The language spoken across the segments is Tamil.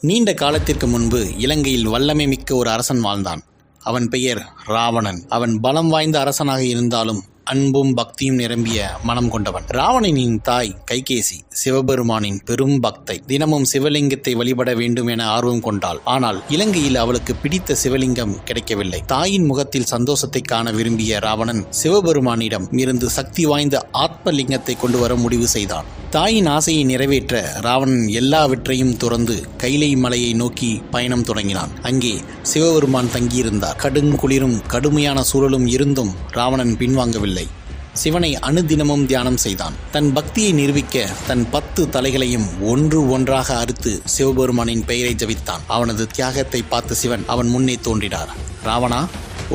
நீண்ட காலத்திற்கு முன்பு இலங்கையில் வல்லமை மிக்க ஒரு அரசன் வாழ்ந்தான். அவன் பெயர் ராவணன். அவன் பலம் வாய்ந்த அரசனாக இருந்தாலும் அன்பும் பக்தியும் நிரம்பிய மனம் கொண்டவன். ராவணனின் தாய் கைகேசி சிவபெருமானின் பெரும் பக்தை. தினமும் சிவலிங்கத்தை வழிபட வேண்டும் என ஆர்வம் கொண்டாள். ஆனால் இலங்கையில் அவளுக்கு பிடித்த சிவலிங்கம் கிடைக்கவில்லை. தாயின் முகத்தில் சந்தோஷத்தை காண விரும்பிய ராவணன் சிவபெருமானிடம் இருந்து சக்தி வாய்ந்த ஆத்மலிங்கத்தை கொண்டு வர முடிவு செய்தான். தாயின் ஆசையை நிறைவேற்ற ராவணன் எல்லாவற்றையும் துறந்து கைலை மலையை நோக்கி பயணம் தொடங்கினான். அங்கே சிவபெருமான் தங்கியிருந்தார். கடுங்குளிரும் கடுமையான சூழலும் இருந்தும் ராவணன் பின்வாங்கவில்லை. சிவனை அனுதினமும் தியானம் செய்தான். தன் பக்தியை நிரூபிக்க தன் 10 தலைகளையும் ஒன்று ஒன்றாக அறுத்து சிவபெருமானின் பெயரை ஜபித்தான். அவனது தியாகத்தை பார்த்த சிவன் அவன் முன்னே தோன்றினார். ராவணா,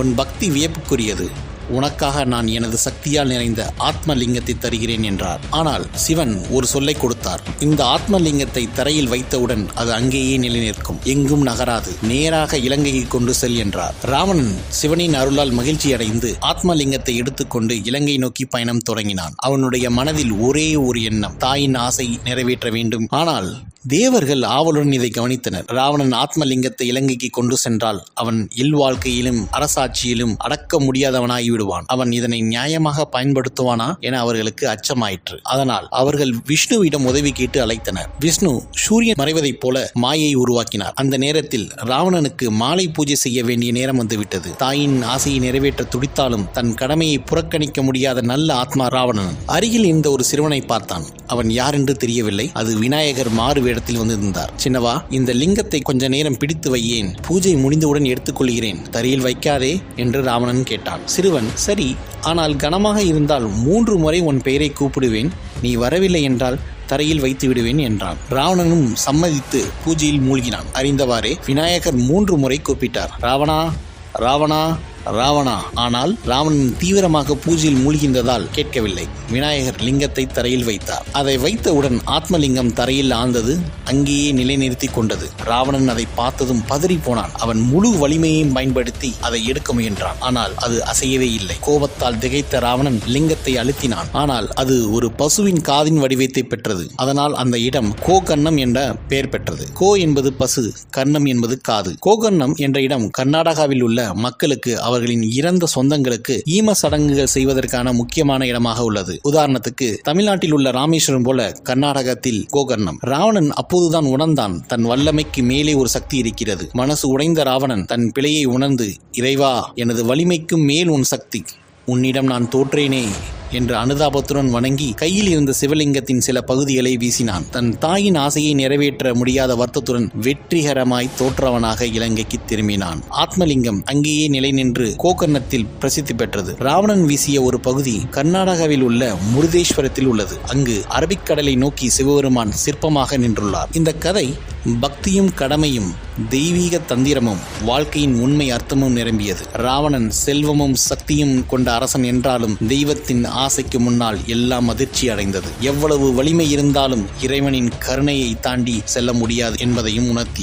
உன் பக்தி வியப்புக்குரியது. உனக்காக நான் எனது சக்தியால் நிறைந்த ஆத்மலிங்கத்தை தருகிறேன் என்றார். ஆனால் சிவன் ஒரு சொல்லை கொடுத்தார். இந்த ஆத்மலிங்கத்தை தரையில் வைத்தவுடன் அது அங்கேயே நிலை நிற்கும், எங்கும் நகராது. நேராக இலங்கையை கொண்டு செல் என்றார். ராவணன் சிவனின் அருளால் மகிழ்ச்சி அடைந்து ஆத்மலிங்கத்தை எடுத்துக்கொண்டு இலங்கை நோக்கி பயணம் தொடங்கினான். அவனுடைய மனதில் ஒரே ஒரு எண்ணம், தாயின் ஆசை நிறைவேற்ற வேண்டும். ஆனால் தேவர்கள் ஆவலுடன் இதை கவனித்தனர். ராவணன் ஆத்மலிங்கத்தை இலங்கைக்கு கொண்டு சென்றால் அவன் இல்வாழ்க்கையிலும் அரசாட்சியிலும் அடக்க முடியாதவனாகி விடுவான். அவன் இதனை நியாயமாக பயன்படுத்துவானா என அவர்களுக்கு அச்சமாயிற்று. அதனால் அவர்கள் விஷ்ணுவிடம் உதவி கேட்டு அழைத்தனர். விஷ்ணு சூரியன் மறைவதைப் போல மாயை உருவாக்கினார். அந்த நேரத்தில் ராவணனுக்கு மாலை பூஜை செய்ய வேண்டிய நேரம் வந்துவிட்டது. தாயின் ஆசையை நிறைவேற்ற துடித்தாலும் தன் கடமையை புறக்கணிக்க முடியாத நல்ல ஆத்மா ராவணன். அருகில் இருந்த ஒரு சிறுவனை பார்த்தான். அவன் யார் என்று தெரியவில்லை. அது விநாயகர் மாறு இடத்தில் வந்திருந்தார். சின்னவா, இந்த லிங்கத்தை கொஞ்ச நேரம் பிடித்து வையேன், பூஜை முடிந்தவுடன் எடுத்துக்கொள்கிறேன், தரையில் வைக்காதே என்று ராவணன் கேட்டான். சிறுவன், சரி, ஆனால் கனமாக இருந்தால் 3 முறை உன் பெயரை கூப்பிடுவேன், நீ வரவில்லை என்றால் தரையில் வைத்து விடுவேன் என்றான். ராவணனும் சம்மதித்து பூஜையில் மூழ்கினான். அறிந்தவாறே விநாயகர் 3 முறை கூப்பிட்டார், ராவணா, ராவணா, ராவணா. ஆனால் ராவணன் தீவிரமாக பூஜையில் மூழ்கின்றதால் கேட்கவில்லை. விநாயகர் லிங்கத்தை தரையில் வைத்தார். அதை வைத்தவுடன் ஆத்மலிங்கம் தரையில் ஆழ்ந்தது, அங்கேயே நிலைநிறுத்தி கொண்டது. ராவணன் அதை பார்த்ததும் பதறி போனான். அவன் முழு வலிமையையும் பயன்படுத்தி அதை எடுக்க முயன்றான். ஆனால் அது அசையவே இல்லை. கோபத்தால் திகைத்த ராவணன் லிங்கத்தை அழுத்தினான். ஆனால் அது ஒரு பசுவின் காதின் வடிவத்தை பெற்றது. அதனால் அந்த இடம் கோகர்ணம் என்ற பெயர் பெற்றது. கோ என்பது பசு, கர்ணம் என்பது காது. கோகர்ணம் என்ற இடம் கர்நாடகாவில் உள்ள மக்களுக்கு அவர்களின் இறந்த சொந்தங்களுக்கு ஈம சடங்குகள் செய்வதற்கான முக்கியமான இடமாக உள்ளது. உதாரணத்துக்கு தமிழ்நாட்டில் உள்ள ராமேஸ்வரம் போல கர்நாடகத்தில் கோகர்ணம். ராவணன் அப்போதுதான் உணர்ந்தான், தன் வல்லமைக்கு மேலே ஒரு சக்தி இருக்கிறது. மனசு உடைந்த ராவணன் தன் பிழையை உணர்ந்து, இறைவா, எனது வலிமைக்கும் மேல் உன் சக்தி, உன்னிடம் நான் தோற்றேனே என்று அனுதாபத்துடன் வணங்கி கையில் இருந்த சிவலிங்கத்தின் சில பகுதிகளை வீசினான். தன் தாயின் ஆசையை நிறைவேற்ற முடியாத வருத்தத்துடன் வெற்றிகரமாய் தோற்றவனாக இலங்கைக்கு திரும்பினான். ஆத்மலிங்கம் அங்கேயே நிலை நின்று கோகர்ணத்தில் பிரசித்தி பெற்றது. ராவணன் வீசிய ஒரு பகுதி கர்நாடகாவில் உள்ள முருதேஸ்வரத்தில் உள்ளது. அங்கு அரபிக்கடலை நோக்கி சிவபெருமான் சிற்பமாக நின்றுள்ளார். இந்த கதை பக்தியும் கடமையும் தெய்வீக தந்திரமும் வாழ்க்கையின் உண்மை அர்த்தமும் நிரம்பியது. ராவணன் செல்வமும் சக்தியும் கொண்ட அரசன் என்றாலும் தெய்வத்தின் ஆசைக்கு முன்னால் எல்லாம் அதிர்ச்சி அடைந்தது. எவ்வளவு வலிமை இருந்தாலும் இறைவனின் கருணையை தாண்டி செல்ல முடியாது என்பதையும் உணர்த்தி